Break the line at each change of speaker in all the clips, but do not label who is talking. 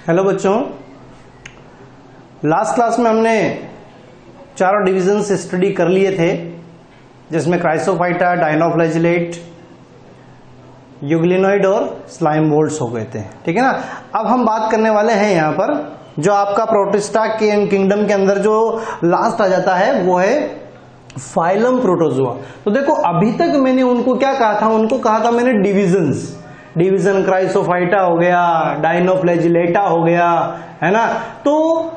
Hello बच्चों, last class में हमने चारों डिविजन्स स्टडी कर लिए थे, जिसमें क्राइसोफाइटा, डायनोफ्लैजिलेट, यूग्लिनोइड और स्लाइम मोल्ड्स हो गए थे। ठीक है ना। अब हम बात करने वाले हैं यहाँ पर जो आपका प्रोटिस्टा के किंगडम के अंदर जो लास्ट आ जाता है वो है फाइलम प्रोटोजोआ। तो देखो, अभी तक मैंने उनको क्या कहा था, उनको कहा था मैंने डिवीजन क्राइसोफाइटा हो गया, डायनोफ्लैजिलेटा हो गया, है ना। तो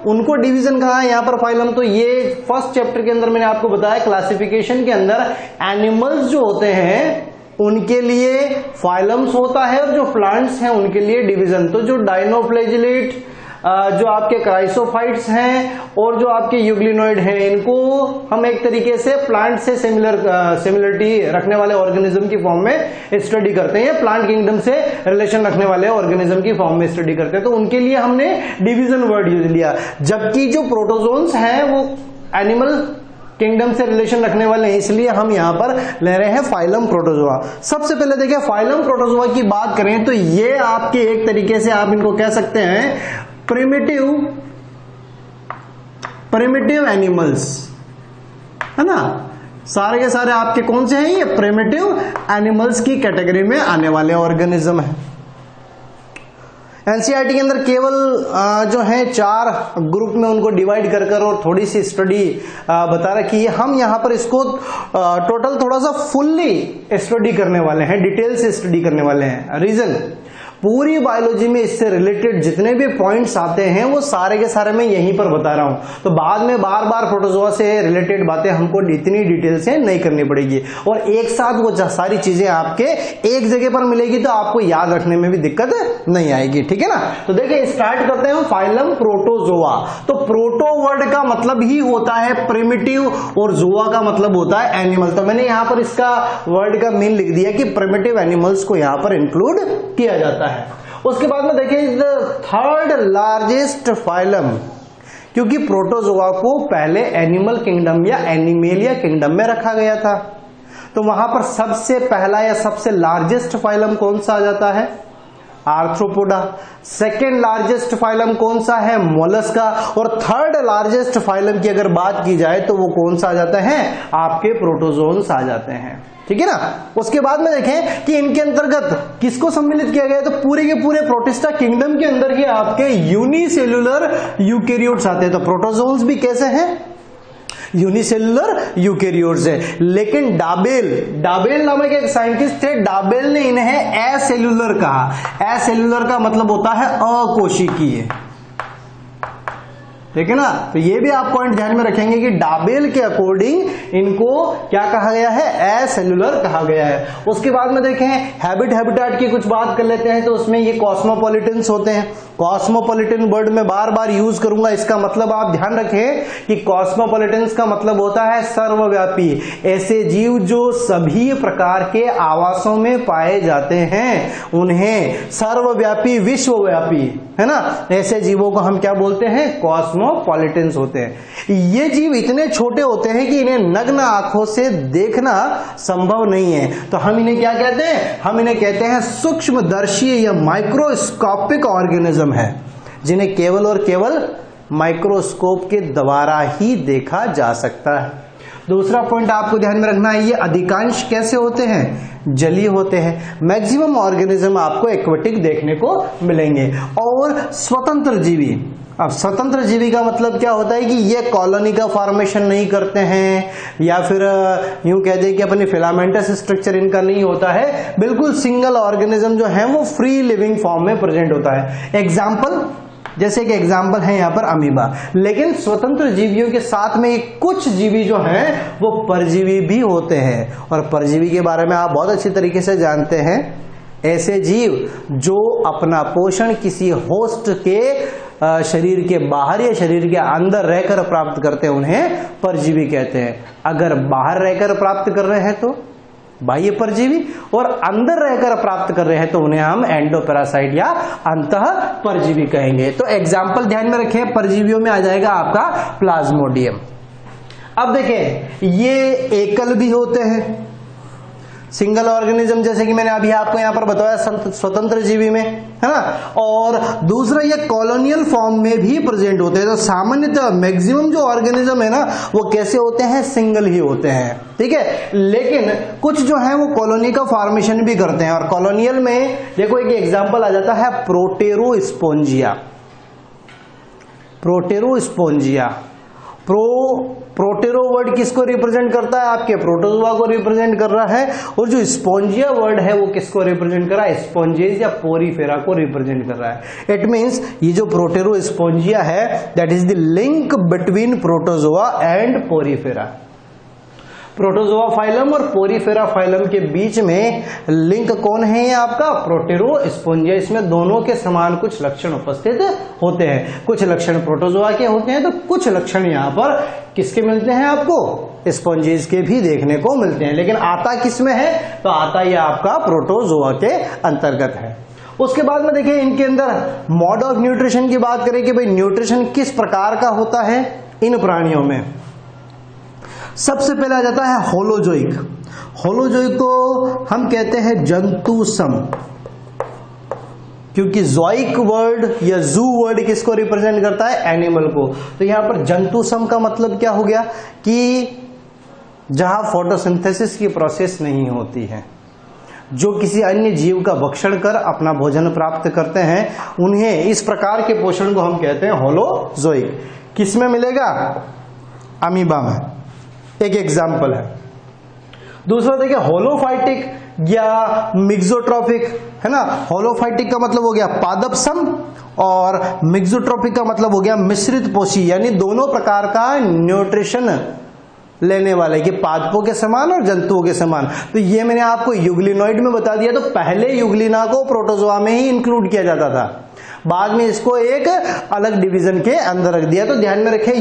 उनको डिवीजन कहा है, यहाँ पर फाइलम। तो ये फर्स्ट चैप्टर के अंदर मैंने आपको बताया क्लासिफिकेशन के अंदर एनिमल्स जो होते हैं उनके लिए फाइलम्स होता है और जो प्लांट्स हैं उनके लिए डिवीजन। तो जो डायनोफ्लैजिलेट, जो आपके क्राइसोफाइट्स हैं और जो आपके यूग्लिनोइड हैं, इनको हम एक तरीके से प्लांट से सिमिलरिटी रखने वाले ऑर्गेनिज्म की फॉर्म में स्टडी करते हैं, प्लांट किंगडम से रिलेशन रखने वाले ऑर्गेनिज्म की फॉर्म में स्टडी करते हैं। तो उनके लिए हमने डिवीजन वर्ड यूज लिया, जबकि जो प्रोटोजोन्स हैं वो एनिमल किंगडम से रिलेशन रखने वाले हैं, इसलिए हम यहां पर ले रहे हैं फाइलम प्रोटोजोआ। सबसे पहले देखिए, फाइलम प्रोटोजोआ की बात करें तो ये आपके एक तरीके से आप इनको कह सकते हैं प्रिमिटिव एनिमल्स, है ना। सारे के सारे आपके कौन से हैं, ये प्रिमिटिव एनिमल्स की कैटेगरी में आने वाले ऑर्गेनिज्म है। एनसीईआरटी के अंदर केवल जो है 4 ग्रुप में उनको डिवाइड कर और थोड़ी सी स्टडी बता रखी है। हम यहां पर इसको टोटल थोड़ा सा फुल्ली स्टडी करने वाले हैं, डिटेल से स्टडी करने वाले हैं। रीजन, पूरी बायोलॉजी में इससे रिलेटेड जितने भी पॉइंट्स आते हैं वो सारे के सारे मैं यहीं पर बता रहा हूं। तो बाद में बार बार प्रोटोजोआ से रिलेटेड बातें हमको इतनी डिटेल से नहीं करनी पड़ेगी, और एक साथ वो सारी चीजें आपके एक जगह पर मिलेगी तो आपको याद रखने में भी दिक्कत नहीं आएगी। ठीक है ना। तो देखिए, स्टार्ट करते हैं फाइलम प्रोटोजोआ। तो प्रोटो वर्ड का मतलब ही होता है प्रिमिटिव और जोआ का मतलब होता है एनिमल। तो मैंने यहां पर इसका वर्ड का मीन लिख दिया कि प्रिमिटिव एनिमल्स को यहां पर इंक्लूड किया जाता है। उसके बाद में देखिए थर्ड लार्जेस्ट फाइलम, क्योंकि प्रोटोजोआ को पहले एनिमल किंगडम या एनिमेलिया किंगडम में रखा गया था, तो वहां पर सबसे पहला या सबसे लार्जेस्ट फाइलम कौन सा आ जाता है, आर्थ्रोपोडा। सेकेंड लार्जेस्ट फाइलम कौन सा है, मोलस्का। और थर्ड लार्जेस्ट फाइलम की अगर बात की जाए तो वो कौन सा आ जाता है, आपके प्रोटोजोन्स आ जाते हैं। ठीक है ना। उसके बाद में देखें कि इनके अंतर्गत किसको सम्मिलित किया गया है, तो पूरे के पूरे प्रोटिस्टा किंगडम के अंदर ही आपके यूनिसेल्युलर यूकेरियोट्स आते हैं। तो प्रोटोजोन्स भी कैसे हैं, यूनिसेल्युलर यूकेरियोट्स है। लेकिन डाबेल नामक एक साइंटिस्ट थे, डाबेल ने इन्हें एसेल्युलर कहा। एसेल्युलर का मतलब होता है अकोशिकीय। ठीक है ना। तो ये भी आप पॉइंट ध्यान में रखेंगे कि डाबेल के अकॉर्डिंग इनको क्या कहा गया है, एसेल्युलर कहा गया है। उसके बाद में देखें हैबिटेट की कुछ बात कर लेते हैं, तो उसमें ये कॉस्मोपॉलिटन्स होते हैं। कॉस्मोपॉलिटन वर्ड में बार बार यूज करूंगा, इसका मतलब आप ध्यान रखें कि कॉस्मोपॉलिटन्स का मतलब होता है सर्वव्यापी, ऐसे जीव जो सभी प्रकार के आवासों में पाए जाते हैं उन्हें सर्वव्यापी, विश्वव्यापी, है ना, ऐसे जीवों को हम क्या बोलते हैं, कॉस्मोपॉलिटन्स होते हैं। ये जीव इतने छोटे होते हैं कि इन्हें नग्न आंखों से देखना संभव नहीं है, तो हम इन्हें क्या कहते हैं, हम इन्हें कहते हैं सूक्ष्मदर्शी या माइक्रोस्कोपिक ऑर्गेनिज्म है, जिन्हें केवल और केवल माइक्रोस्कोप के द्वारा ही देखा जा सकता है। दूसरा पॉइंट आपको ध्यान में रखना है, ये अधिकांश कैसे होते हैं, जलीय होते हैं। मैक्सिमम ऑर्गेनिज्म आपको एक्वेटिक देखने को मिलेंगे। और स्वतंत्र जीवी, अब स्वतंत्र जीवी का मतलब क्या होता है कि ये कॉलोनी का फॉर्मेशन नहीं करते हैं, या फिर यूं कह दें कि अपने फिलामेंटस स्ट्रक्चर इनका नहीं होता है, बिल्कुल सिंगल ऑर्गेनिज्म जो है वो फ्री लिविंग फॉर्म में प्रेजेंट होता है। एग्जाम्पल, जैसे कि एग्जाम्पल है यहाँ पर अमीबा। लेकिन स्वतंत्र जीवियों के साथ में कुछ जीवी जो हैं वो परजीवी भी होते हैं, और परजीवी के बारे में आप बहुत अच्छी तरीके से जानते हैं। ऐसे जीव जो अपना पोषण किसी होस्ट के शरीर के बाहर या शरीर के अंदर रहकर प्राप्त करते हैं उन्हें परजीवी कहते हैं। अगर बाहर रहकर प्राप्त कर रहे हैं तो बाह्य परजीवी, और अंदर रहकर प्राप्त कर रहे हैं तो उन्हें हम एंडोपैरासाइट या अंतः परजीवी कहेंगे। तो एग्जाम्पल ध्यान में रखें, परजीवियों में आ जाएगा आपका प्लाज्मोडियम। अब देखें, ये एकल भी होते हैं, सिंगल ऑर्गेनिज्म जैसे कि मैंने अभी आपको यहां पर बताया स्वतंत्र जीवी में, है ना। और दूसरा ये कॉलोनियल फॉर्म में भी प्रेजेंट होते हैं। तो सामान्यतः मैक्सिमम जो ऑर्गेनिज्म है ना वो कैसे होते हैं, सिंगल ही होते हैं, ठीक है। लेकिन कुछ जो है वो कॉलोनी का फॉर्मेशन भी करते हैं। और कॉलोनियल में देखो एक एग्जांपल आ जाता है प्रोटेरोस्पोंजिया। प्रोटेरोस्पोंजिया, प्रोटेरो वर्ड किसको रिप्रेजेंट करता है, आपके प्रोटोजोआ को रिप्रेजेंट कर रहा है। और जो स्पोंजिया वर्ड है वो किसको रिप्रेजेंट कर रहा है, स्पोंजेस या पोरीफेरा को रिप्रेजेंट कर रहा है। इट मींस ये जो प्रोटेरोस्पोंजिया है that is the link between protozoa and Porifera. Protozoa phylum और पोरीफेरा फाइलम के बीच में लिंक कौन है, ये आपका प्रोटेरोस्पोंजिया। इसमें दोनों के समान कुछ लक्षण उपस्थित होते हैं। कुछ लक्षण प्रोटोजोआ के होते हैं तो कुछ लक्षण यहाँ पर किसके मिलते हैं, आपको स्पोंजेस के भी देखने को मिलते हैं। लेकिन आता किस में है, तो आता ये आपका प्रोटोजोआ के अंतर्गत है। उसके बाद में देखिए इनके अंदर मोड ऑफ न्यूट्रिशन की बात करें कि भाई न्यूट्रिशन किस प्रकार का होता है इन प्राणियों में। सबसे पहले आ जाता है होलोजोइक। होलोजोइक को हम कहते हैं जंतु सम, क्योंकि जोइक वर्ड या जू वर्ड किसको रिप्रेजेंट करता है, एनिमल को। तो यहां पर जंतु सम का मतलब क्या हो गया कि जहां फोटोसिंथेसिस की प्रोसेस नहीं होती है, जो किसी अन्य जीव का भक्षण कर अपना भोजन प्राप्त करते हैं, उन्हें इस प्रकार के पोषण को हम कहते हैं होलोजोइक। किसमें मिलेगा, अमीबा में, एक एग्जाम्पल है। दूसरा देखिए होलोफाइटिक या मिक्सोट्रॉफिक, है ना। होलोफाइटिक का मतलब हो गया पादप सम और मिक्सोट्रॉफिक का मतलब हो गया मिश्रित पोषी, यानी दोनों प्रकार का न्यूट्रिशन लेने वाले, कि पादपों के समान और जंतुओं के समान। तो ये मैंने आपको यूग्लिनॉइड में बता दिया। तो पहले यूग्लिना को प्रोटोजोआ में ही इंक्लूड किया जाता था, बाद में इसको एक अलग डिवीजन के अंदर रख दिया। तो ध्यान में रखें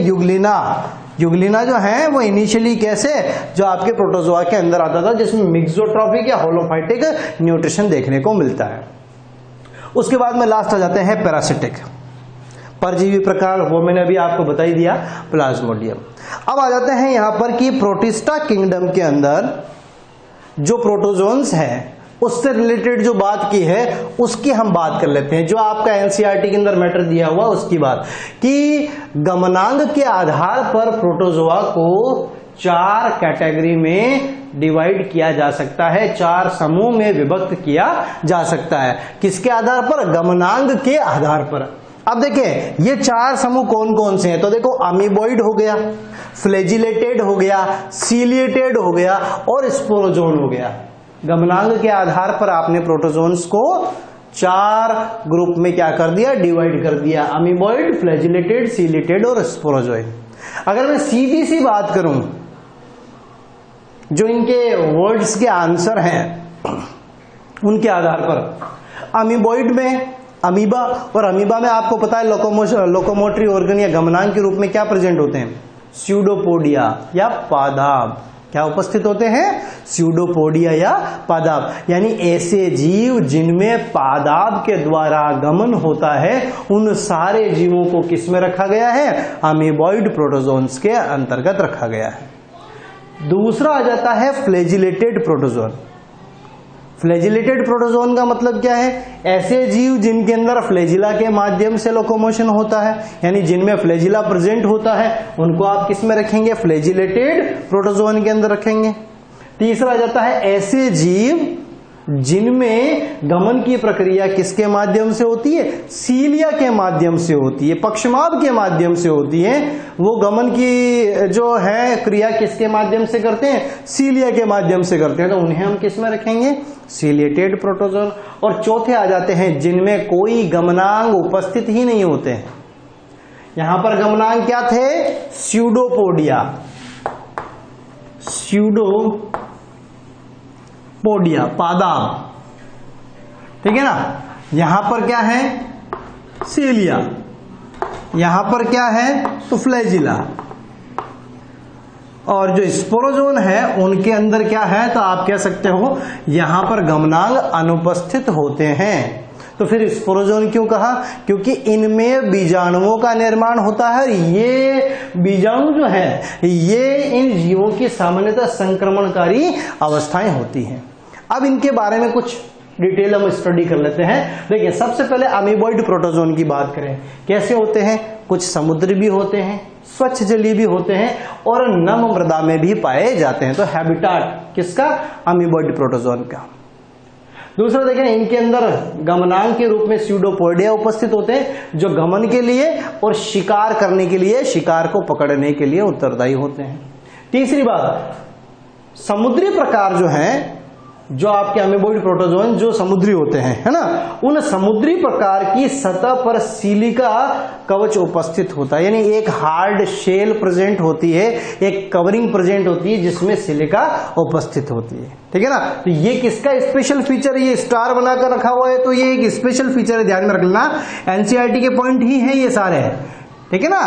यूग्लिना जो है वो इनिशियली कैसे, जो आपके प्रोटोजोआ के अंदर आता था, जिसमें मिक्सोट्रॉफिक या होलोफाइटिक न्यूट्रिशन देखने को मिलता है। उसके बाद में लास्ट आ जाते हैं पैरासिटिक, परजीवी प्रकार, वो मैंने अभी आपको बता ही दिया, प्लाज्मोडियम। अब आ जाते हैं यहां पर कि प्रोटिस्टा किंगडम के अंदर जो प्रोटोजोन्स है उससे रिलेटेड जो बात की है उसकी हम बात कर लेते हैं। जो आपका एनसीईआरटी के अंदर मैटर दिया हुआ उसकी बात, कि गमनांग के आधार पर प्रोटोजोआ को 4 कैटेगरी में डिवाइड किया जा सकता है, 4 समूह में विभक्त किया जा सकता है। किसके आधार पर, गमनांग के आधार पर। अब देखें ये 4 समूह कौन कौन से हैं, तो देखो अमीबॉइड हो गया, फ्लैजिलेटेड हो गया, सीलिएटेड हो गया और स्पोरोजोन हो गया। गमनांग के आधार पर आपने प्रोटोजोन्स को 4 ग्रुप में क्या कर दिया, डिवाइड कर दिया, अमीबॉइड, फ्लैजिलेटेड, सीलिएटेड और स्पोरोजोइड। अगर मैं सीधी सी बात करूं, जो इनके वर्ड्स के आंसर हैं उनके आधार पर, अमीबॉइड में अमीबा, और अमीबा में आपको पता है लोकोमोटरी ऑर्गन या गमनांग के रूप में क्या प्रेजेंट होते हैं, स्यूडोपोडिया या पादाब। क्या उपस्थित होते हैं, स्यूडोपोडिया या पादाब, यानी ऐसे जीव जिनमें पादाब के द्वारा गमन होता है, उन सारे जीवों को किस में रखा गया है, अमीबॉइड प्रोटोजोन्स के अंतर्गत रखा गया है। दूसरा आ जाता है फ्लैजिलेटेड प्रोटोजोन। फ्लैजिलेटेड प्रोटोजोन का मतलब क्या है, ऐसे जीव जिनके अंदर फ्लैजिला के माध्यम से लोकोमोशन होता है, यानी जिनमें फ्लैजिला प्रेजेंट होता है, उनको आप किस में रखेंगे, फ्लैजिलेटेड प्रोटोजोन के अंदर रखेंगे। तीसरा आ जाता है ऐसे जीव जिनमें गमन की प्रक्रिया किसके माध्यम से होती है, सीलिया के माध्यम से होती है, पक्षमाभ के माध्यम से होती है। वो गमन की जो है क्रिया किसके माध्यम से करते हैं, सीलिया के माध्यम से करते हैं, तो उन्हें हम किस में रखेंगे, सीलिएटेड प्रोटोजोन। और चौथे आ जाते हैं जिनमें कोई गमनांग उपस्थित ही नहीं होते हैं। यहां पर गमनांग क्या थे, स्यूडोपोडिया, पादाब, ठीक है ना। यहां पर क्या है, सीलिया, यहां पर क्या है, तो फ्लैजिला। और जो स्पोरोजोन है उनके अंदर क्या है, तो आप कह सकते हो यहां पर गमनांग अनुपस्थित होते हैं। तो फिर स्पोरोजोन क्यों कहा, क्योंकि इनमें बीजाणुओं का निर्माण होता है। ये बीजाणु जो है ये इन जीवों की सामान्यतः संक्रमणकारी अवस्थाएं होती हैं। अब इनके बारे में कुछ डिटेल हम स्टडी कर लेते हैं। देखिए सबसे पहले अमीबॉइड प्रोटोजोन की बात करें, कैसे होते हैं? कुछ समुद्री भी होते हैं, स्वच्छ जलीय भी होते हैं और नम मृदा में भी पाए जाते हैं। तो हैबिटाट किसका? अमीबॉइड प्रोटोजोन का। दूसरा देखें, इनके अंदर गमनांग के रूप में स्यूडोपोडिया उपस्थित होते हैं जो गमन के लिए और शिकार करने के लिए, शिकार को पकड़ने के लिए उत्तरदायी होते हैं। तीसरी बात, समुद्री प्रकार जो हैं, जो आपके अमीबॉइड प्रोटोजोन जो समुद्री होते हैं, है ना, उन समुद्री प्रकार की सतह पर सिलिका कवच उपस्थित होता है, यानी एक हार्ड शेल प्रेजेंट होती है, एक कवरिंग प्रेजेंट होती है जिसमें सिलिका उपस्थित होती है। ठीक है ना? तो ये किसका स्पेशल फीचर? ये स्टार बनाकर रखा हुआ है तो ये एक स्पेशल फीचर है, ध्यान में रखना। एनसीईआरटी के पॉइंट ही है ये सारे, ठीक है ना,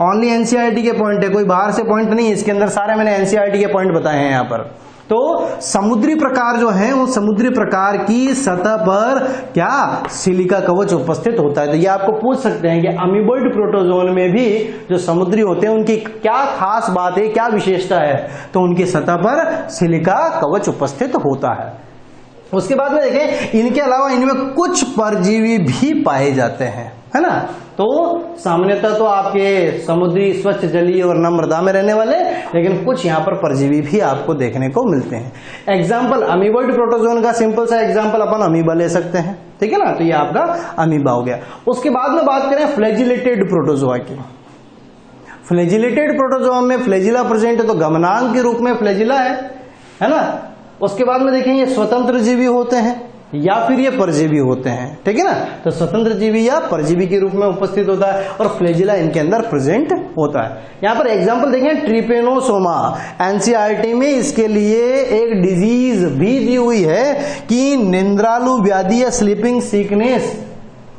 ओनली एनसीईआरटी के पॉइंट है, कोई बाहर से पॉइंट नहीं है इसके अंदर, सारे मैंने एनसीईआरटी के पॉइंट बताए हैं यहाँ पर। तो समुद्री प्रकार जो है वो समुद्री प्रकार की सतह पर क्या सिलिका कवच उपस्थित होता है। तो ये आपको पूछ सकते हैं कि अमीबॉइड प्रोटोजोन में भी जो समुद्री होते हैं उनकी क्या खास बात है, क्या विशेषता है? तो उनकी सतह पर सिलिका कवच उपस्थित होता है। उसके बाद में देखें, इनके अलावा इनमें कुछ परजीवी भी पाए जाते हैं, है ना। तो सामान्यतः तो आपके समुद्री स्वच्छ जलीय और नम मृदा में रहने वाले, लेकिन कुछ यहाँ पर परजीवी भी आपको देखने को मिलते हैं। एग्जाम्पल अमीबॉइड प्रोटोजोन का सिंपल सा एग्जाम्पल अपन अमीबा ले सकते हैं, ठीक है ना। तो ये आपका अमीबा हो गया। उसके बाद में बात करें फ्लैजिलेटेड प्रोटोजोआ की। फ्लैजिलेटेड प्रोटोजोआ में फ्लैजिला प्रेजेंट है, तो गमनांग के रूप में फ्लैजिला है ना। उसके बाद में देखें ये स्वतंत्र जीवी होते हैं या फिर ये परजीवी होते हैं, ठीक है ना। तो स्वतंत्र जीवी या परजीवी के रूप में उपस्थित होता है और फ्लैजिला इनके अंदर प्रेजेंट होता है। यहां पर एग्जांपल देखें, ट्रिपेनोसोमा, एनसीईआरटी में इसके लिए एक डिजीज भी दी हुई है कि निंद्रालु व्याधि या स्लीपिंग सिकनेस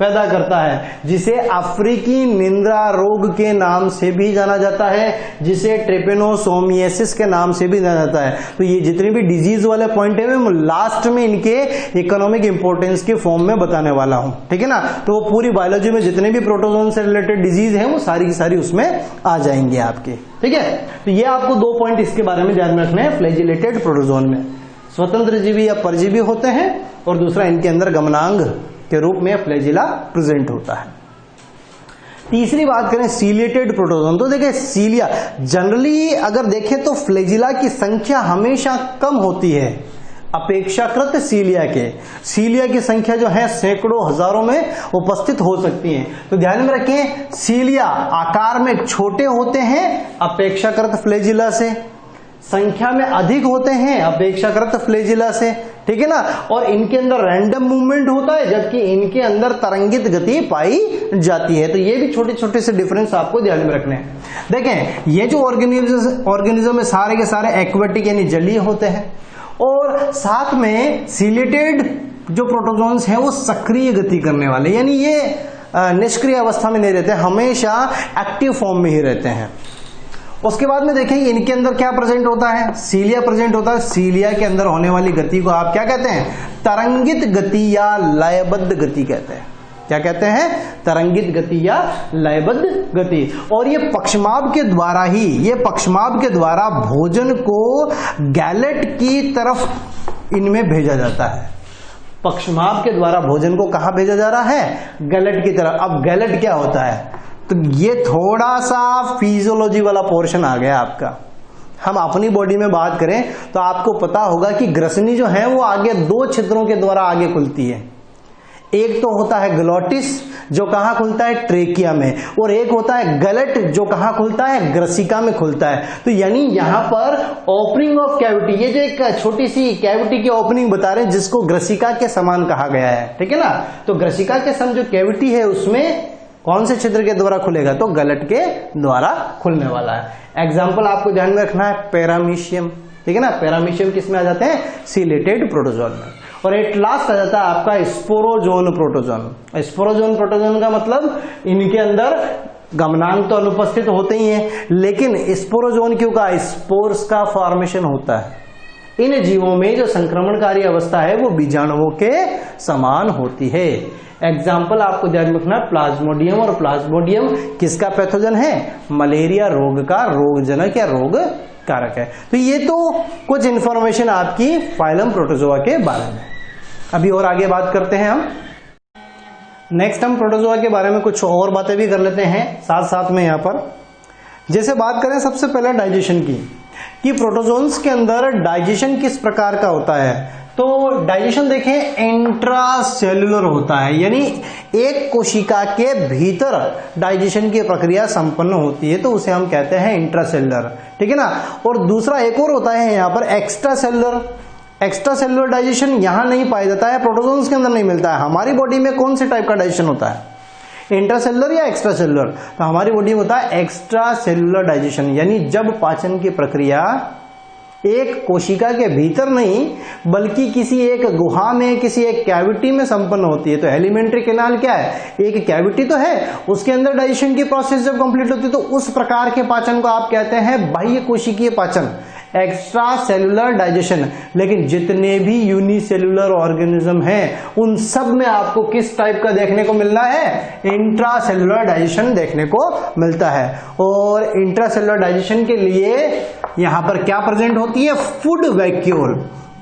पैदा करता है, जिसे अफ्रीकी निंद्रा रोग के नाम से भी जाना जाता है, जिसे ट्रिपेनोसोमियासिस के नाम से भी जाना जाता है। तो ये जितने भी डिजीज वाले पॉइंट है मैं लास्ट में इनके इकोनॉमिक इंपोर्टेंस के फॉर्म में बताने वाला हूं, ठीक है ना। तो पूरी बायोलॉजी में जितने भी प्रोटोजोन से रिलेटेड डिजीज है वो सारी की सारी उसमें आ जाएंगे आपके, ठीक है। तो ये आपको 2 पॉइंट इसके बारे में ध्यान में रखने हैं। फ्लैजिलेटेड प्रोटोजोन में स्वतंत्र जीवी या परजीवी होते हैं और दूसरा इनके अंदर गमनांग के रूप में फ्लैजिला प्रेजेंट होता है। तीसरी बात करें सीलिएटेड प्रोटोजोन, तो देखिए सीलिया जनरली अगर देखें तो फ्लैजिला की संख्या हमेशा कम होती है अपेक्षाकृत सीलिया के। सीलिया की संख्या जो है सैकड़ों हजारों में उपस्थित हो सकती है। तो ध्यान में रखें, सीलिया आकार में छोटे होते हैं अपेक्षाकृत फ्लैजिला से, संख्या में अधिक होते हैं अपेक्षाकृत फ्लैजिला से, ठीक है ना। और इनके अंदर रैंडम मूवमेंट होता है जबकि इनके अंदर तरंगित गति पाई जाती है। तो ये भी छोटे छोटे से डिफरेंस आपको ध्यान में रखने हैं। देखें ये जो ऑर्गेनिज्म है सारे के सारे एक्वेटिक यानी जलीय होते हैं और साथ में सीलिएटेड जो प्रोटोजोन्स हैं वो सक्रिय गति करने वाले, यानी ये निष्क्रिय अवस्था में नहीं रहते, हमेशा एक्टिव फॉर्म में ही रहते हैं। उसके बाद में देखेंगे इनके अंदर क्या प्रेजेंट होता है, सीलिया प्रेजेंट होता है। सीलिया के अंदर होने वाली गति को आप क्या कहते हैं? तरंगित गति या लयबद्ध गति कहते हैं। क्या कहते हैं? तरंगित गति या लयबद्ध गति। और ये पक्षमाभ के द्वारा भोजन को गैलेट की तरफ इनमें भेजा जाता है। पक्षमाभ के द्वारा भोजन को कहां भेजा जा रहा है? गैलेट की तरफ। अब गैलेट क्या होता है? तो ये थोड़ा सा फिजियोलॉजी वाला पोर्शन आ गया आपका। हम अपनी बॉडी में बात करें तो आपको पता होगा कि ग्रसनी जो है वो आगे 2 छिद्रों के द्वारा आगे खुलती है। एक तो होता है ग्लोटिस जो कहां खुलता है? ट्रेकिया में, और एक होता है गलट जो कहां खुलता है? ग्रसिका में खुलता है। तो यानी यहां पर ओपनिंग ऑफ कैविटी, ये जो एक छोटी सी कैविटी की ओपनिंग बता रहे हैं जिसको ग्रसिका के समान कहा गया है, ठीक है ना। तो ग्रसिका के समान जो कैविटी है उसमें कौन से छिद्र के द्वारा खुलेगा? तो गलट के द्वारा खुलने वाला है। एग्जाम्पल आपको ध्यान में रखना है पैरामीशियम, ठीक है ना। पैरामीशियम किस में आ जाते हैं? सीलिएटेड प्रोटोजोन में। और एट लास्ट आ जाता है आपका स्पोरोजोन प्रोटोजोन। स्पोरोजोन प्रोटोजोन का मतलब इनके अंदर गमनांग तो अनुपस्थित होते ही हैं, लेकिन स्पोरोजोन क्यों का? स्पोर्स का फॉर्मेशन होता है। इन जीवों में जो संक्रमणकारी अवस्था है वो बीजाणुओं के समान होती है। एग्जाम्पल आपको ध्यान में रखना, प्लाज्मोडियम, और प्लाज्मोडियम किसका पैथोजन है? मलेरिया रोग का रोगजनक या रोग कारक है। तो ये तो कुछ इंफॉर्मेशन आपकी फाइलम प्रोटोजोआ के बारे में। अभी और आगे बात करते हैं हम। नेक्स्ट हम प्रोटोजोआ के बारे में कुछ और बातें भी कर लेते हैं साथ साथ में। यहाँ पर जैसे बात करें सबसे पहले डाइजेशन की, कि प्रोटोजोन्स के अंदर डाइजेशन किस प्रकार का होता है। तो डाइजेशन देखें इंट्रासेल्युलर होता है, यानी एक कोशिका के भीतर डाइजेशन की प्रक्रिया संपन्न होती है, तो उसे हम कहते हैं इंट्रासेल्युलर, ठीक है ना। और दूसरा एक और होता है यहाँ पर extra cellular. Extra cellular digestion यहां नहीं पाया जाता है, प्रोटोजोन्स के अंदर नहीं मिलता है। हमारी बॉडी में कौन से टाइप का डाइजेशन होता है, इंट्रासेल्युलर या एक्स्ट्रा सेल्युलर? तो हमारी बॉडी में होता है एक्स्ट्रा सेल्युलर डाइजेशन, यानी जब पाचन की प्रक्रिया एक कोशिका के भीतर नहीं बल्कि किसी एक गुहा में, किसी एक कैविटी में संपन्न होती है। तो एलिमेंट्री कैनाल क्या है? एक कैविटी तो है, उसके अंदर डाइजेशन की प्रोसेस जब कंप्लीट होती है तो उस प्रकार के पाचन को आप कहते हैं बाह्य कोशिकीय पाचन, एक्स्ट्रा सेल्युलर डाइजेशन। लेकिन जितने भी यूनिसेल्युलर ऑर्गेनिज्म हैं उन सब में आपको किस टाइप का देखने को मिलना है? इंट्रासेल्युलर डाइजेशन देखने को मिलता है। और इंट्रासेल्युलर डाइजेशन के लिए यहां पर क्या प्रेजेंट होती है? Food vacuole.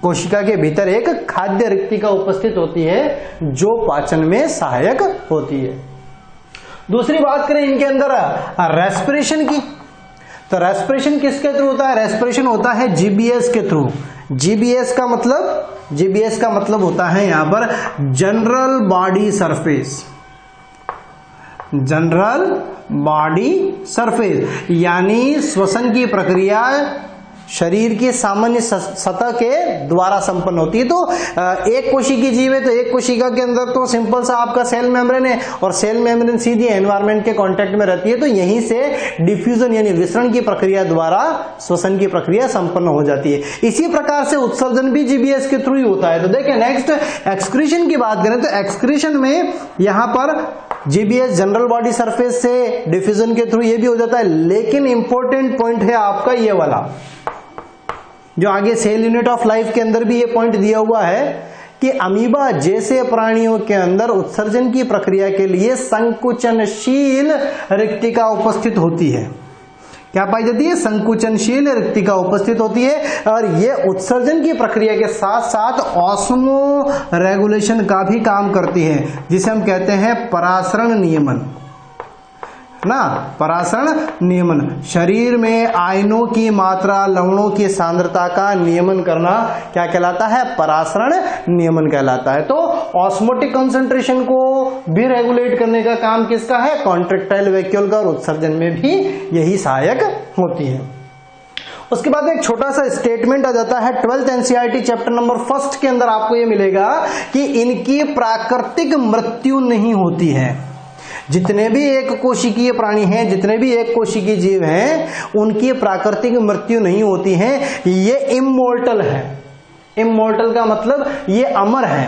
कोशिका के भीतर एक खाद्य रिक्तिका उपस्थित होती है जो पाचन में सहायक होती है। दूसरी बात करें इनके अंदर रेस्पिरेशन की, तो रेस्पिरेशन किसके थ्रू होता है? रेस्पिरेशन होता है जीबीएस के थ्रू। जीबीएस का मतलब होता है यहां पर general body surface. General body surface यानी श्वसन की प्रक्रिया शरीर की सामान्य सतह के द्वारा संपन्न होती है। तो एक कोशिकीय जीव है तो एक कोशिका के अंदर तो सिंपल सा आपका सेल मेम्ब्रेन है, और सेल मेम्ब्रेन सीधी एनवायरनमेंट के कांटेक्ट में रहती है, तो यहीं से डिफ्यूजन यानी विसरण की प्रक्रिया द्वारा श्वसन की प्रक्रिया संपन्न हो जाती है। इसी प्रकार से उत्सर्जन भी जीबीएस के थ्रू ही होता है। तो देखिए नेक्स्ट एक्सक्रीशन की बात करें तो एक्सक्रीशन में यहां पर जीबीएस जनरल बॉडी सरफेस से डिफ्यूजन के थ्रू ये भी हो जाता है। लेकिन इंपॉर्टेंट पॉइंट है आपका ये वाला, जो आगे सेल यूनिट ऑफ लाइफ के अंदर भी ये पॉइंट दिया हुआ है कि अमीबा जैसे प्राणियों के अंदर उत्सर्जन की प्रक्रिया के लिए संकुचनशील रिक्तिका उपस्थित होती है। क्या पाई जाती है? संकुचनशील रिक्तिका उपस्थित होती है, और ये उत्सर्जन की प्रक्रिया के साथ साथ ऑस्मो रेगुलेशन का भी काम करती है, जिसे हम कहते हैं परासरण नियमन ना। परासरण नियमन शरीर में आयनों की मात्रा, लवणों की सांद्रता का नियमन करना क्या कहलाता है? परासरण नियमन कहलाता है। तो ऑस्मोटिक कंसंट्रेशन को भी रेगुलेट करने का काम किसका है? कॉन्ट्रैक्टाइल वैक्यूल का, और उत्सर्जन में भी यही सहायक होती है। उसके बाद एक छोटा सा स्टेटमेंट आ जाता है 12th एनसीईआरटी चैप्टर नंबर 1 के अंदर, आपको ये मिलेगा कि इनकी प्राकृतिक मृत्यु नहीं होती है। जितने भी एक कोशिकीय प्राणी हैं, जितने भी एक कोशिकीय जीव हैं, उनकी प्राकृतिक मृत्यु नहीं होती है, ये इमोर्टल है। इमोर्टल का मतलब ये अमर है।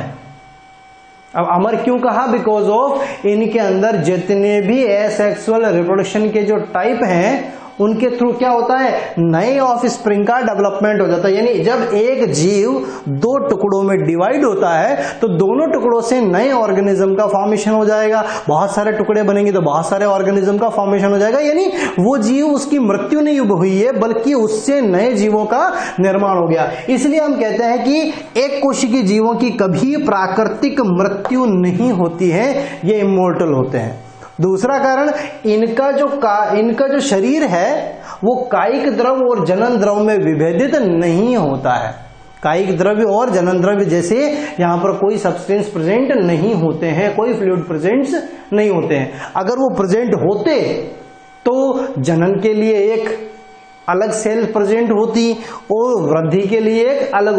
अब अमर क्यों कहा? बिकॉज ऑफ इनके अंदर जितने भी एसेक्सुअल रिप्रोडक्शन के जो टाइप हैं उनके थ्रू क्या होता है? नए ऑफस्प्रिंग का डेवलपमेंट हो जाता है। यानी जब एक जीव दो टुकड़ों में डिवाइड होता है तो दोनों टुकड़ों से नए ऑर्गेनिज्म का फॉर्मेशन हो जाएगा। बहुत सारे टुकड़े बनेंगे तो बहुत सारे ऑर्गेनिज्म का फॉर्मेशन हो जाएगा। यानी वो जीव, उसकी मृत्यु नहीं हुई है बल्कि उससे नए जीवों का निर्माण हो गया। इसलिए हम कहते हैं कि एक कोशिकीय जीवों की कभी प्राकृतिक मृत्यु नहीं होती है, ये इमोर्टल होते हैं। दूसरा कारण, इनका जो शरीर है वो कायिक द्रव और जनन द्रव में विभेदित नहीं होता है। कायिक द्रव्य और जनन द्रव्य जैसे यहां पर कोई सब्सटेंस प्रेजेंट नहीं होते हैं, कोई फ्लूइड प्रेजेंट नहीं होते हैं। अगर वो प्रेजेंट होते तो जनन के लिए एक अलग सेल प्रेजेंट होती और वृद्धि के लिए एक अलग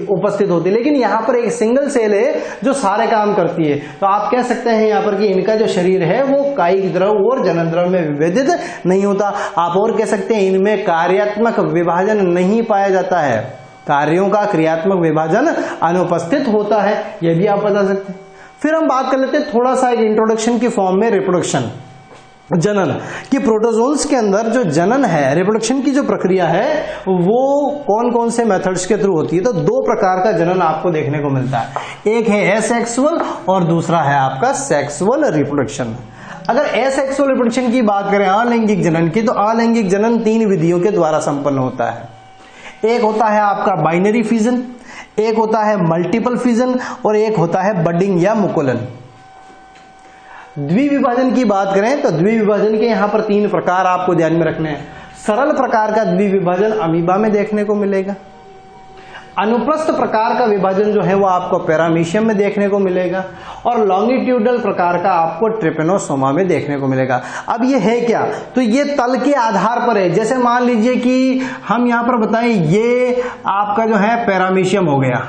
उपस्थित होती, लेकिन यहाँ पर एक सिंगल सेल है जो सारे काम करती है। तो आप कह सकते हैं यहाँ पर कि इनका जो शरीर है वो कायिक द्रव और जनन द्रव में विभेदित नहीं होता। आप और कह सकते हैं इनमें कार्यात्मक विभाजन नहीं पाया जाता है, कार्यों का क्रियात्मक विभाजन अनुपस्थित होता है, यह भी आप बता सकते हैं। फिर हम बात कर लेते हैं थोड़ा सा एक इंट्रोडक्शन की फॉर्म में रिप्रोडक्शन। जनन कि प्रोटोजोन्स के अंदर जो जनन है, रिप्रोडक्शन की जो प्रक्रिया है वो कौन कौन से मेथड्स के थ्रू होती है। तो दो प्रकार का जनन आपको देखने को मिलता है, एक है एसेक्सुअल और दूसरा है आपका सेक्सुअल रिप्रोडक्शन। अगर एसेक्सुअल रिप्रोडक्शन की बात करें, अलैंगिक जनन की, तो अलैंगिक जनन 3 विधियों के द्वारा संपन्न होता है। एक होता है आपका बाइनरी फिजन, एक होता है मल्टीपल फिजन और एक होता है बडिंग या मुकुलन। द्विविभाजन की बात करें तो द्विविभाजन के यहां पर 3 प्रकार आपको ध्यान में रखने हैं। सरल प्रकार का द्विविभाजन अमीबा में देखने को मिलेगा, अनुप्रस्थ प्रकार का विभाजन जो है वो आपको पैरामीशियम में देखने को मिलेगा और लॉन्गिट्यूडल प्रकार का आपको ट्रिपेनोसोमा में देखने को मिलेगा। अब ये है क्या, तो ये तल के आधार पर है। जैसे मान लीजिए कि हम यहां पर बताएं ये आपका जो है पैरामीशियम हो गया,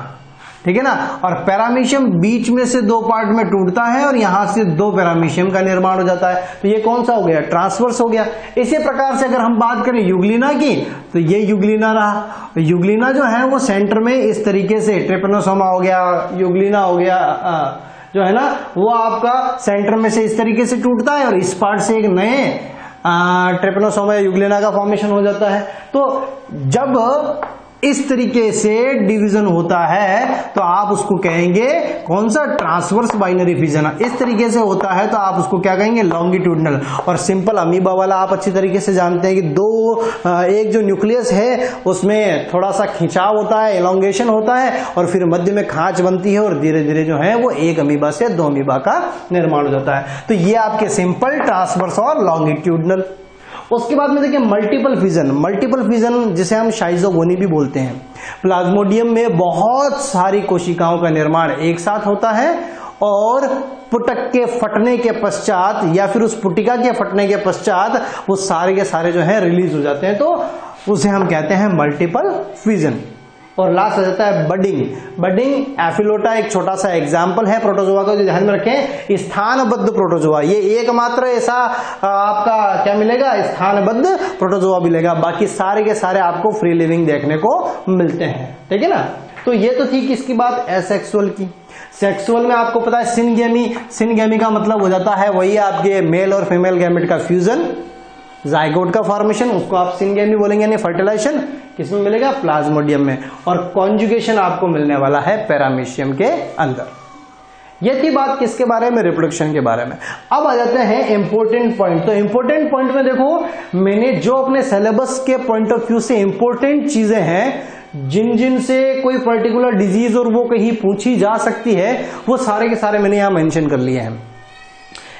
ठीक है ना, और पैरामीशियम बीच में से 2 पार्ट में टूटता है और यहां से 2 पैरामीशियम का निर्माण हो जाता है। तो ये कौन सा हो गया, ट्रांसवर्स हो गया। इसी प्रकार से अगर हम बात करें युग्लिना की, तो ये युग्लिना रहा। युग्लिना जो है वो सेंटर में इस तरीके से ट्रिपेनोसोमा हो गया, युग्लिना हो गया जो है ना, वो आपका सेंटर में से इस तरीके से टूटता है और इस पार्ट से एक नए ट्रिपेनोसोमा या युग्लिना का फॉर्मेशन हो जाता है। तो जब इस तरीके से डिवीजन होता है तो आप उसको कहेंगे कौन सा, ट्रांसवर्स बाइनरी फिजन। इस तरीके से होता है तो आप उसको क्या कहेंगे, लॉन्गिट्यूडनल। और सिंपल अमीबा वाला आप अच्छी तरीके से जानते हैं कि एक जो न्यूक्लियस है उसमें थोड़ा सा खिंचाव होता है, एलोंगेशन होता है और फिर मध्य में खांच बनती है और धीरे धीरे जो है वो एक अमीबा से 2 अमीबा का निर्माण हो जाता है। तो ये आपके सिंपल, ट्रांसवर्स और लॉन्गिट्यूडनल। उसके बाद में देखिए मल्टीपल फिजन। मल्टीपल फिजन जिसे हम शाइजोगोनी भी बोलते हैं। प्लाज्मोडियम में बहुत सारी कोशिकाओं का निर्माण एक साथ होता है और पुटक के फटने के पश्चात या फिर उस पुटिका के फटने के पश्चात वो सारे के सारे जो है रिलीज हो जाते हैं, तो उसे हम कहते हैं मल्टीपल फिजन। और लास्ट आ जाता है बडिंग। बडिंग एफिलोटा एक छोटा सा एग्जाम्पल है प्रोटोजोआ का, जो ध्यान में रखें, स्थानबद्ध प्रोटोजोआ। ये एकमात्र ऐसा आपका क्या मिलेगा, स्थानबद्ध प्रोटोजोआ मिलेगा। बाकी सारे के सारे आपको फ्री लिविंग देखने को मिलते हैं, ठीक है ना। तो ये तो थी किसकी बात, एसेक्सुअल की। सेक्सुअल में आपको पता है सिनगेमी। सिनगेमी का मतलब हो जाता है वही आपके मेल और फीमेल गैमेट का फ्यूजन, जाइगोट का फॉर्मेशन, उसको आप सिनगेमी बोलेंगे, यानी फर्टिलाइजेशन किसमें मिलेगा, प्लाज्मोडियम में। और कॉन्जुगेशन आपको मिलने वाला है पैरामीशियम के अंदर। ये थी बात किसके बारे में, रिप्रोडक्शन के बारे में। अब आ जाते हैं इंपॉर्टेंट पॉइंट। तो इंपॉर्टेंट पॉइंट में देखो, मैंने जो अपने सिलेबस के पॉइंट ऑफ व्यू से इंपॉर्टेंट चीजें हैं जिन जिन से कोई पर्टिकुलर डिजीज और वो कहीं पूछी जा सकती है, वो सारे के सारे मैंने यहां मेंशन कर लिए हैं।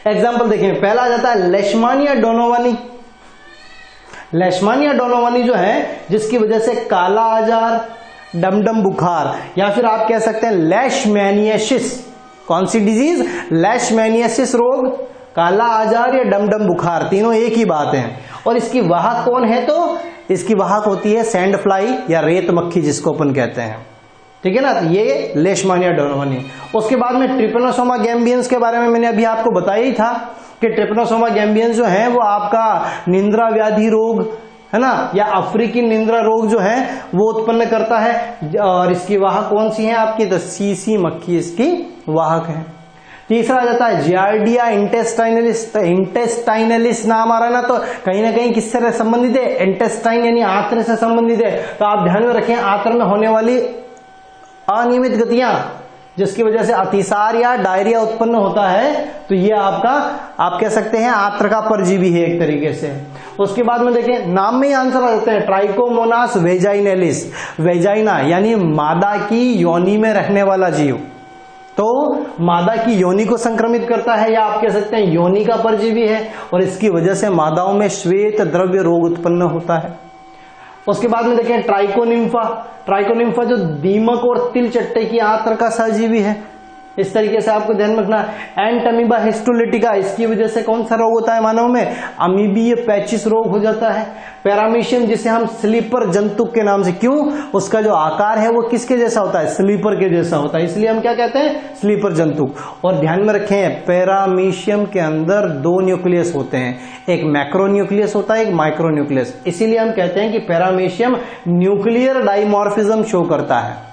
एग्जाम्पल देखें, पहला आ जाता है लेशमानिया डोनोवानी। लेशमानिया डोनोवानी जो है, जिसकी वजह से काला आजार, डमडम बुखार या फिर आप कह सकते हैं लेशमैनियासिस। कौन सी डिजीज, लेशमैनियासिस रोग, काला आजार या डमडम बुखार, तीनों एक ही बात है। और इसकी वाहक कौन है, तो इसकी वाहक होती है सैंड फ्लाई या रेत मक्खी जिसको अपन कहते हैं, ठीक है ना। तो ये लेशमानिया डोनोवानी। उसके बाद में ट्रिपेनोसोमा गैम्बियंस के बारे में मैंने अभी आपको बताया ही था कि ट्रिपेनोसोमा गैम्बियंस जो है वो आपका निंद्रा व्याधि रोग है ना, या अफ्रीकी निंद्रा रोग जो है वो उत्पन्न करता है। और इसकी वाहक कौन सी है आपकी, तो सीसी मक्खी इसकी वाहक है। तीसरा आ जाता है जियार्डिया इंटेस्टाइनलिस। तो इंटेस्टाइनलिस नाम आ रहा है ना, तो कहीं ना कहीं किससे संबंधित है, इंटेस्टाइन यानी आंत्र से संबंधित है। तो आप ध्यान में रखें, आंत्र में होने वाली अनियमित गतियां जिसकी वजह से अतिसार या डायरिया उत्पन्न होता है, तो ये आपका आप कह सकते हैं आंत्र का परजीवी है एक तरीके से। उसके बाद में देखें, नाम में ही आंसर आ जाते हैं, ट्राइकोमोनास वेजाइनेलिस। वेजाइना यानी मादा की योनि में रहने वाला जीव, तो मादा की योनि को संक्रमित करता है या आप कह सकते हैं योनि का परजीवी है, और इसकी वजह से मादाओं में श्वेत द्रव्य रोग उत्पन्न होता है। उसके बाद में देखें ट्राइकोनिम्फा। ट्राइकोनिम्फा जो दीमक और तिल चट्टे की आंत्र का सहजीवी है, इस तरीके से आपको ध्यान रखना। एंटमीबा हिस्टोलिटिका, इसकी वजह से कौन सा रोग होता है मानव में, अमीबीय पैचिस रोग हो जाता है। पैरामीशियम जिसे हम स्लीपर जंतुक के नाम से, क्यों, उसका जो आकार है वो किसके जैसा होता है, स्लीपर के जैसा होता है, इसलिए हम क्या कहते हैं, स्लीपर जंतुक। और ध्यान में रखें, पैरामीशियम के अंदर 2 न्यूक्लियस होते हैं, एक मैक्रो न्यूक्लियस होता है, एक माइक्रो न्यूक्लियस। इसीलिए हम कहते हैं कि पैरामीशियम न्यूक्लियर डाइमॉर्फिज्म शो करता है।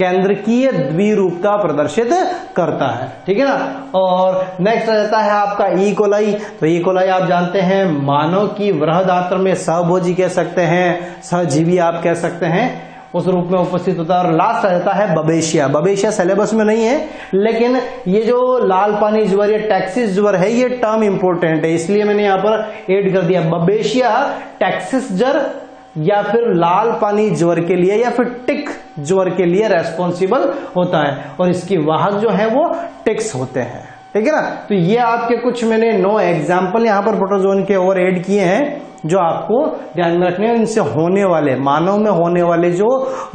केंद्रकीय द्विरूपता प्रदर्शित करता है। ठीक है ना। और नेक्स्ट रहता है आपका ई कोलाई। तो ई कोलाई आप जानते हैं मानव की वृहदात्र में सहभोजी कह सकते हैं, सहजीवी आप कह सकते हैं, उस रूप में उपस्थित होता है। और लास्ट रहता है बबेशिया। बबेशिया सिलेबस में नहीं है, लेकिन ये जो लाल पानी ज्वर या टैक्सिस ज्वर है ये टर्म इंपॉर्टेंट है, इसलिए मैंने यहां पर ऐड कर दिया। बबेशिया टैक्सिस ज्वर या फिर लाल पानी ज्वर के लिए या फिर टिक ज्वर के लिए रेस्पॉन्सिबल होता है, और इसकी वाहक जो है वो टिक्स होते हैं। ठीक है ना। तो ये आपके कुछ मैंने 9 एग्जाम्पल यहाँ पर प्रोटोजोन के और ऐड किए हैं जो आपको ध्यान में रखने हैं। इनसे होने वाले, मानव में होने वाले जो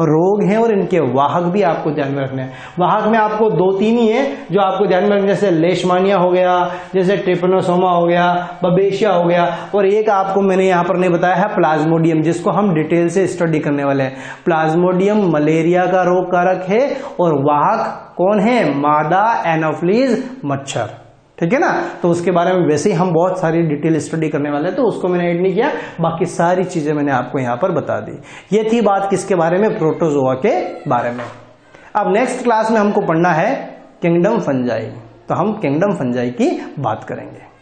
रोग हैं और इनके वाहक भी आपको ध्यान में रखने हैं। वाहक में आपको 2-3 ही है जो आपको ध्यान में रखने, जैसे लेशमानिया हो गया, जैसे ट्रिपनोसोमा हो गया, बबेशिया हो गया, और एक आपको मैंने यहाँ पर नहीं बताया है प्लाज्मोडियम, जिसको हम डिटेल से स्टडी करने वाले हैं। प्लाज्मोडियम मलेरिया का रोग कारक है और वाहक कौन है? मादा एनोफ्लीज मच्छर। ठीक है ना। तो उसके बारे में वैसे ही हम बहुत सारी डिटेल स्टडी करने वाले हैं, तो उसको मैंने ऐड नहीं किया, बाकी सारी चीजें मैंने आपको यहां पर बता दी। ये थी बात किसके बारे में? प्रोटोजोआ के बारे में। अब नेक्स्ट क्लास में हमको पढ़ना है किंगडम फंजाई, तो हम किंगडम फंजाई की बात करेंगे।